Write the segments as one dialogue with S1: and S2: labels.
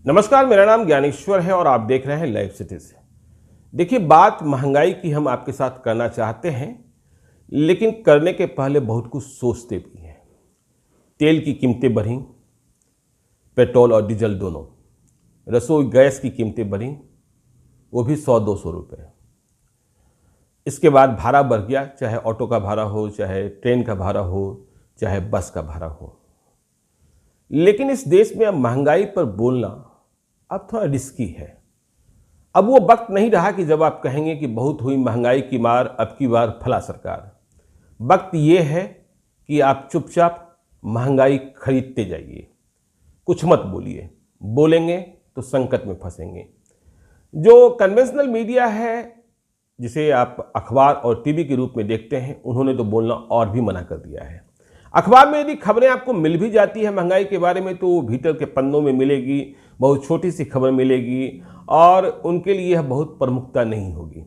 S1: नमस्कार, मेरा नाम ज्ञानेश्वर है और आप देख रहे हैं लाइव सिटी से। देखिए, बात महंगाई की हम आपके साथ करना चाहते हैं, लेकिन करने के पहले बहुत कुछ सोचते भी हैं। तेल की कीमतें बढ़ी, पेट्रोल और डीजल दोनों। रसोई गैस की कीमतें बढ़ी, वो भी 100-200 रुपये। इसके बाद भाड़ा बढ़ गया, चाहे ऑटो का भाड़ा हो, चाहे ट्रेन का भाड़ा हो, चाहे बस का भाड़ा हो। लेकिन इस देश में अब महंगाई पर बोलना अब थोड़ा रिस्की है। अब वो वक्त नहीं रहा कि जब आप कहेंगे कि बहुत हुई महंगाई की मार, अब की बार फला सरकार। वक्त ये है कि आप चुपचाप महंगाई खरीदते जाइए, कुछ मत बोलिए। बोलेंगे तो संकट में फंसेंगे। जो कन्वेंशनल मीडिया है, जिसे आप अखबार और टीवी के रूप में देखते हैं, उन्होंने तो बोलना और भी मना कर दिया है। अखबार में यदि खबरें आपको मिल भी जाती है महंगाई के बारे में, तो वो भीतर के पन्नों में मिलेगी, बहुत छोटी सी खबर मिलेगी और उनके लिए यह बहुत प्रमुखता नहीं होगी।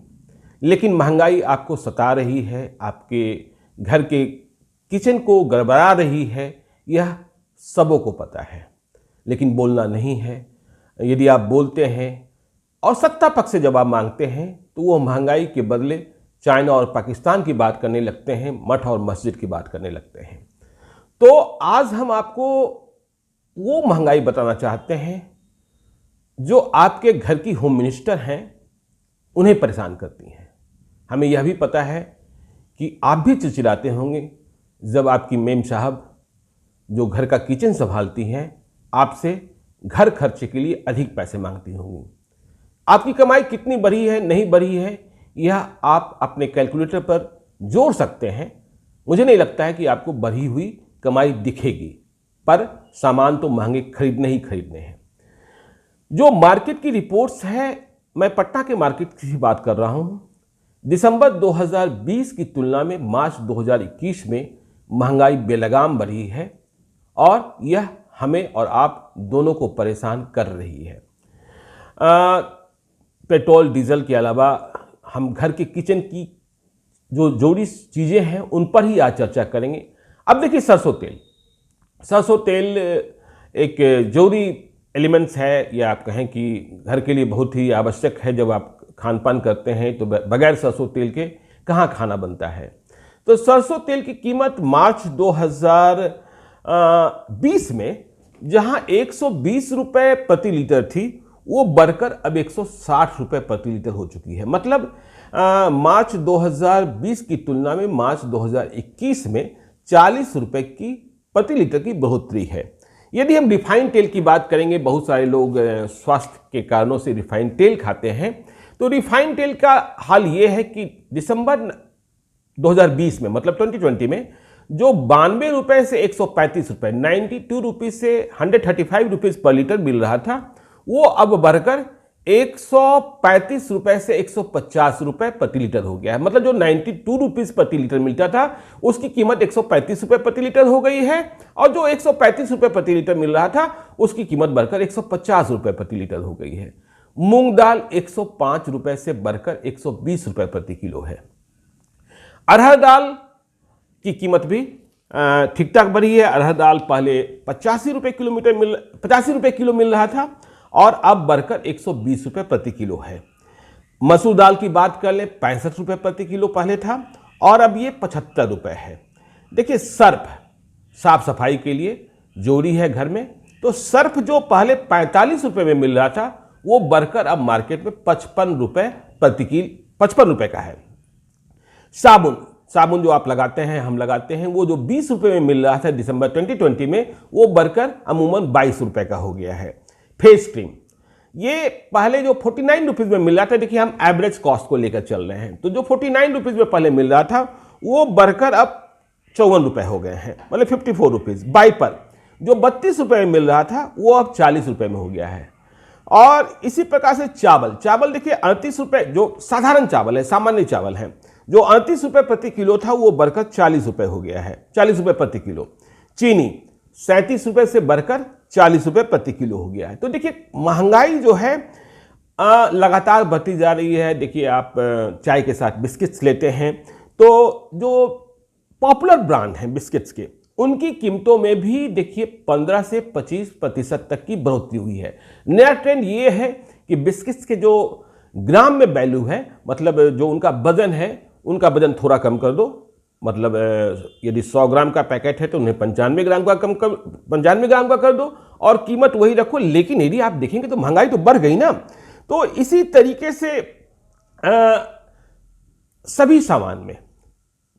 S1: लेकिन महंगाई आपको सता रही है, आपके घर के किचन को गड़बड़ा रही है, यह सबों को पता है, लेकिन बोलना नहीं है। यदि आप बोलते हैं और सत्ता पक्ष से जवाब मांगते हैं, तो वो महंगाई के बदले चाइना और पाकिस्तान की बात करने लगते हैं, मठ और मस्जिद की बात करने लगते हैं। तो आज हम आपको वो महंगाई बताना चाहते हैं जो आपके घर की होम मिनिस्टर हैं, उन्हें परेशान करती हैं। हमें यह भी पता है कि आप भी चिड़चिड़ाते होंगे जब आपकी मेम साहब, जो घर का किचन संभालती हैं, आपसे घर खर्चे के लिए अधिक पैसे मांगती होंगी। आपकी कमाई कितनी बढ़ी है, नहीं बढ़ी है, यह आप अपने कैलकुलेटर पर जोड़ सकते हैं। मुझे नहीं लगता है कि आपको बढ़ी हुई कमाई दिखेगी, पर सामान तो महंगे खरीदने ही खरीदने हैं। जो मार्केट की रिपोर्ट्स है, मैं पटना के मार्केट की बात कर रहा हूं। दिसंबर 2020 की तुलना में मार्च 2021 में महंगाई बेलगाम बढ़ी है और यह हमें और आप दोनों को परेशान कर रही है। पेट्रोल डीजल के अलावा हम घर के किचन की जो जोड़ी चीज़ें हैं, उन पर ही आज चर्चा करेंगे। अब देखिए, सरसों तेल एक जरूरी एलिमेंट्स है, या आप कहें कि घर के लिए बहुत ही आवश्यक है। जब आप खान पान करते हैं तो बगैर सरसों तेल के कहाँ खाना बनता है। तो सरसों तेल की कीमत मार्च 2020 में जहां 120 रुपये प्रति लीटर थी, वो बढ़कर अब 160 रुपये प्रति लीटर हो चुकी है। मतलब मार्च 2020 की तुलना में मार्च 2021 में 40 रुपये की प्रति लीटर की बढ़ोतरी है। यदि हम रिफाइंड तेल की बात करेंगे, बहुत सारे लोग स्वास्थ्य के कारणों से रिफाइंड तेल खाते हैं। तो रिफाइंड तेल का हाल ये है कि दिसंबर 2020 में, मतलब 2020 में, जो 92 रुपये से 135 रुपये, 92 रुपीज़ से 135 रुपीज़ पर लीटर मिल रहा था, वो अब बढ़कर 135 रुपये से 150 रुपये प्रति लीटर हो गया है। मतलब जो 92 रुपीज़ प्रति लीटर मिलता था, उसकी कीमत 135 रुपये प्रति लीटर हो गई है, और जो 135 रुपये प्रति लीटर मिल रहा था, उसकी कीमत बढ़कर 150 रुपये प्रति लीटर हो गई है। मूंग दाल 105 रुपये से बढ़कर 120 रुपये प्रति किलो है। अरहर दाल की कीमत भी ठीक ठाक बढ़ी है। अरहर दाल पहले 85 रुपये किलो मिल रहा था, और अब बढ़कर 120 रुपये प्रति किलो है। मसूर दाल की बात कर लें, 65 रुपये प्रति किलो पहले था, और अब ये 75 रुपये है। देखिए, सर्फ साफ सफाई के लिए जोड़ी है घर में, तो सर्फ जो पहले 45 रुपये में मिल रहा था, वो बढ़कर अब मार्केट में 55 रुपये प्रति किलो 55 रुपये का है। साबुन जो आप लगाते हैं, हम लगाते हैं, वो जो 20 रुपये में मिल रहा था दिसंबर 2020 में, वो बढ़कर अमूमन 22 रुपये का हो गया है। फेस क्रीम ये पहले जो 49 रुपीज़ में मिल रहा था, देखिए हम एवरेज कॉस्ट को लेकर चल रहे हैं, तो जो 49 रुपीज़ में पहले मिल रहा था, वो बढ़कर अब 54 रुपये हो गए हैं, मतलब 54 रुपीज़। बाइपर जो 32 रुपये में मिल रहा था, वो अब 40 रुपये में हो गया है। और इसी प्रकार से चावल देखिए 38 रुपये, जो साधारण चावल है, सामान्य चावल है, जो 38 रुपये प्रति किलो था, वो बढ़कर 40 रुपये हो गया है, 40 रुपये प्रति किलो। चीनी 37 रुपये से बढ़कर 40 रुपये प्रति किलो हो गया है। तो देखिए, महंगाई जो है लगातार बढ़ती जा रही है। देखिए, आप चाय के साथ बिस्किट्स लेते हैं, तो जो पॉपुलर ब्रांड हैं बिस्किट्स के, उनकी कीमतों में भी देखिए 15 से 25% तक की बढ़ोतरी हुई है। नया ट्रेंड ये है कि बिस्किट्स के जो ग्राम में वैल्यू है, मतलब जो उनका वजन है, उनका वजन थोड़ा कम कर दो। मतलब यदि 100 ग्राम का पैकेट है तो उन्हें 95 ग्राम का 95 ग्राम का कर दो और कीमत वही रखो। लेकिन यदि आप देखेंगे तो महंगाई तो बढ़ गई ना। तो इसी तरीके से सभी सामान में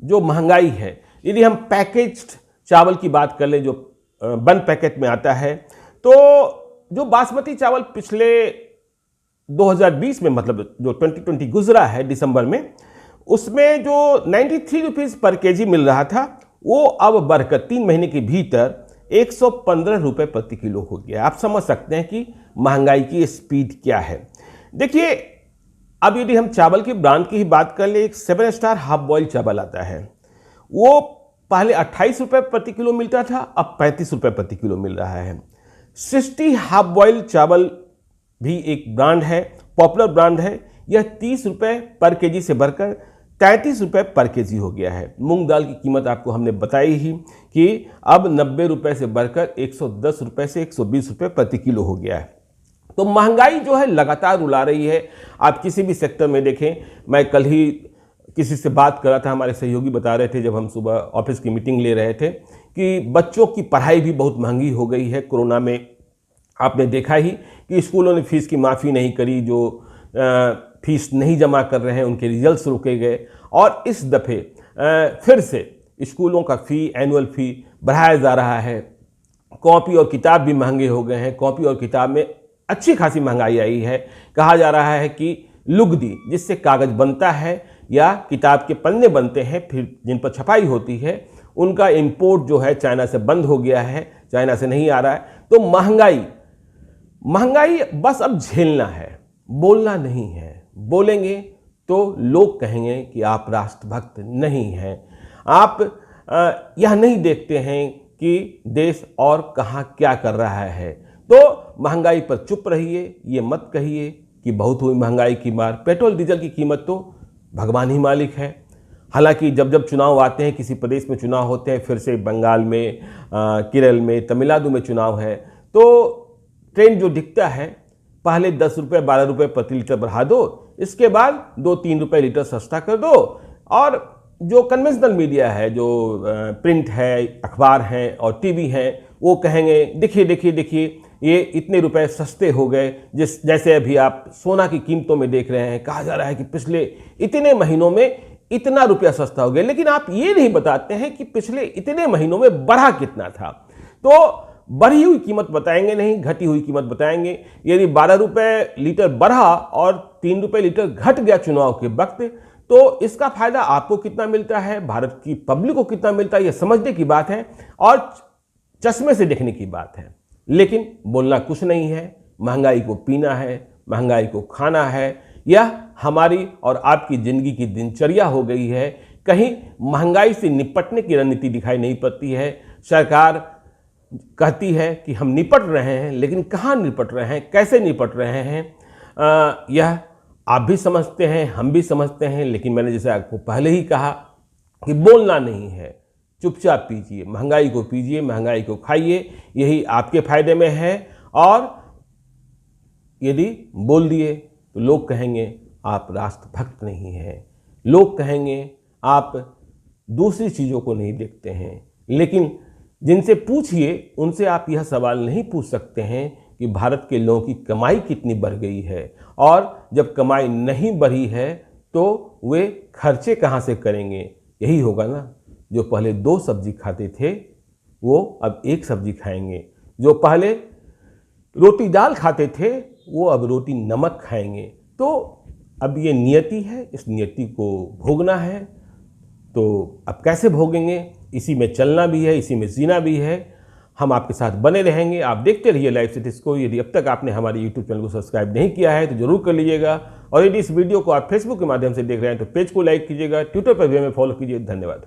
S1: जो महंगाई है, यदि हम पैकेज्ड चावल की बात कर लें जो बंद पैकेट में आता है, तो जो बासमती चावल पिछले 2020 में, मतलब जो 2020 गुजरा है दिसंबर में, उसमें जो 93 रुपीज़ पर केजी मिल रहा था, वो अब बढ़कर 3 महीने के भीतर 115 रुपये प्रति किलो हो गया। आप समझ सकते हैं कि महंगाई की स्पीड क्या है। देखिए, अब यदि हम चावल की ब्रांड की ही बात कर ले, एक 7 स्टार हाफ बॉयल चावल आता है, वो पहले 28 रुपये प्रति किलो मिलता था, अब 35 रुपये प्रति किलो मिल रहा है। 60 हाफ बॉयल चावल भी एक ब्रांड है, पॉपुलर ब्रांड है। यह 30 रुपये पर केजी से बढ़कर 33 रुपये पर केजी हो गया है। मूंग दाल की कीमत आपको हमने बताई ही कि अब 90 रुपये से बढ़कर 110 रुपये से 120 रुपये प्रति किलो हो गया है। तो महंगाई जो है लगातार रुला रही है। आप किसी भी सेक्टर में देखें, मैं कल ही किसी से बात कर रहा था, हमारे सहयोगी बता रहे थे जब हम सुबह ऑफिस की मीटिंग ले रहे थे, कि बच्चों की पढ़ाई भी बहुत महंगी हो गई है। कोरोना में आपने देखा ही कि स्कूलों ने फीस की माफ़ी नहीं करी, जो फीस नहीं जमा कर रहे हैं उनके रिजल्ट्स रुके गए, और इस दफ़े फिर से स्कूलों का फ़ी, एनुअल फ़ी बढ़ाया जा रहा है। कॉपी और किताब भी महंगे हो गए हैं। कॉपी और किताब में अच्छी खासी महंगाई आई है। कहा जा रहा है कि लुगदी, जिससे कागज़ बनता है या किताब के पन्ने बनते हैं फिर जिन पर छपाई होती है, उनका इंपोर्ट जो है चाइना से बंद हो गया है, चाइना से नहीं आ रहा है। तो महंगाई बस अब झेलना है, बोलना नहीं है। बोलेंगे तो लोग कहेंगे कि आप राष्ट्रभक्त नहीं हैं, आप यह नहीं देखते हैं कि देश और कहाँ क्या कर रहा है। तो महंगाई पर चुप रहिए, ये मत कहिए कि बहुत हुई महंगाई की मार। पेट्रोल डीजल की कीमत तो भगवान ही मालिक है। हालांकि जब जब चुनाव आते हैं, किसी प्रदेश में चुनाव होते हैं, फिर से बंगाल में, केरल में, तमिलनाडु में चुनाव है, तो ट्रेंड जो दिखता है, पहले 10 रुपये 12 रुपये प्रति लीटर बढ़ा दो, इसके बाद 2-3 रुपये लीटर सस्ता कर दो, और जो कन्वेंशनल मीडिया है, जो प्रिंट है, अखबार हैं और टीवी हैं, वो कहेंगे देखिए देखिए देखिए ये इतने रुपए सस्ते हो गए। जैसे अभी आप सोना की कीमतों में देख रहे हैं, कहा जा रहा है कि पिछले इतने महीनों में इतना रुपया सस्ता हो गया, लेकिन आप ये नहीं बताते हैं कि पिछले इतने महीनों में बढ़ा कितना था। तो बढ़ी हुई कीमत बताएंगे नहीं, घटी हुई कीमत बताएंगे। यदि 12 रुपये लीटर बढ़ा और 3 रुपये लीटर घट गया चुनाव के वक्त, तो इसका फायदा आपको कितना मिलता है, भारत की पब्लिक को कितना मिलता है, यह समझने की बात है और चश्मे से देखने की बात है। लेकिन बोलना कुछ नहीं है। महंगाई को पीना है, महंगाई को खाना है, यह हमारी और आपकी जिंदगी की दिनचर्या हो गई है। कहीं महंगाई से निपटने की रणनीति दिखाई नहीं पड़ती है। सरकार कहती है कि हम निपट रहे हैं, लेकिन कहाँ निपट रहे हैं, कैसे निपट रहे हैं, यह आप भी समझते हैं, हम भी समझते हैं। लेकिन मैंने जैसे आपको पहले ही कहा कि बोलना नहीं है, चुपचाप पीजिए, महंगाई को पीजिए, महंगाई को खाइए, यही आपके फायदे में है। और यदि बोल दिए तो लोग कहेंगे आप राष्ट्रभक्त नहीं हैं, लोग कहेंगे आप दूसरी चीज़ों को नहीं देखते हैं। लेकिन जिनसे पूछिए, उनसे आप यह सवाल नहीं पूछ सकते हैं कि भारत के लोगों की कमाई कितनी बढ़ गई है, और जब कमाई नहीं बढ़ी है तो वे खर्चे कहाँ से करेंगे। यही होगा ना, जो पहले 2 सब्जी खाते थे वो अब 1 सब्जी खाएंगे, जो पहले रोटी दाल खाते थे वो अब रोटी नमक खाएंगे। तो अब ये नियति है, इस नियति को भोगना है। तो अब कैसे भोगेंगे, इसी में चलना भी है, इसी में जीना भी है। हम आपके साथ बने रहेंगे। आप देखते रहिए लाइफ सिटीज़ को। यदि अब तक आपने हमारे यूट्यूब चैनल को सब्सक्राइब नहीं किया है तो जरूर कर लीजिएगा, और यदि इस वीडियो को आप फेसबुक के माध्यम से देख रहे हैं तो पेज को लाइक कीजिएगा, ट्विटर पर भी हमें फॉलो कीजिए। धन्यवाद।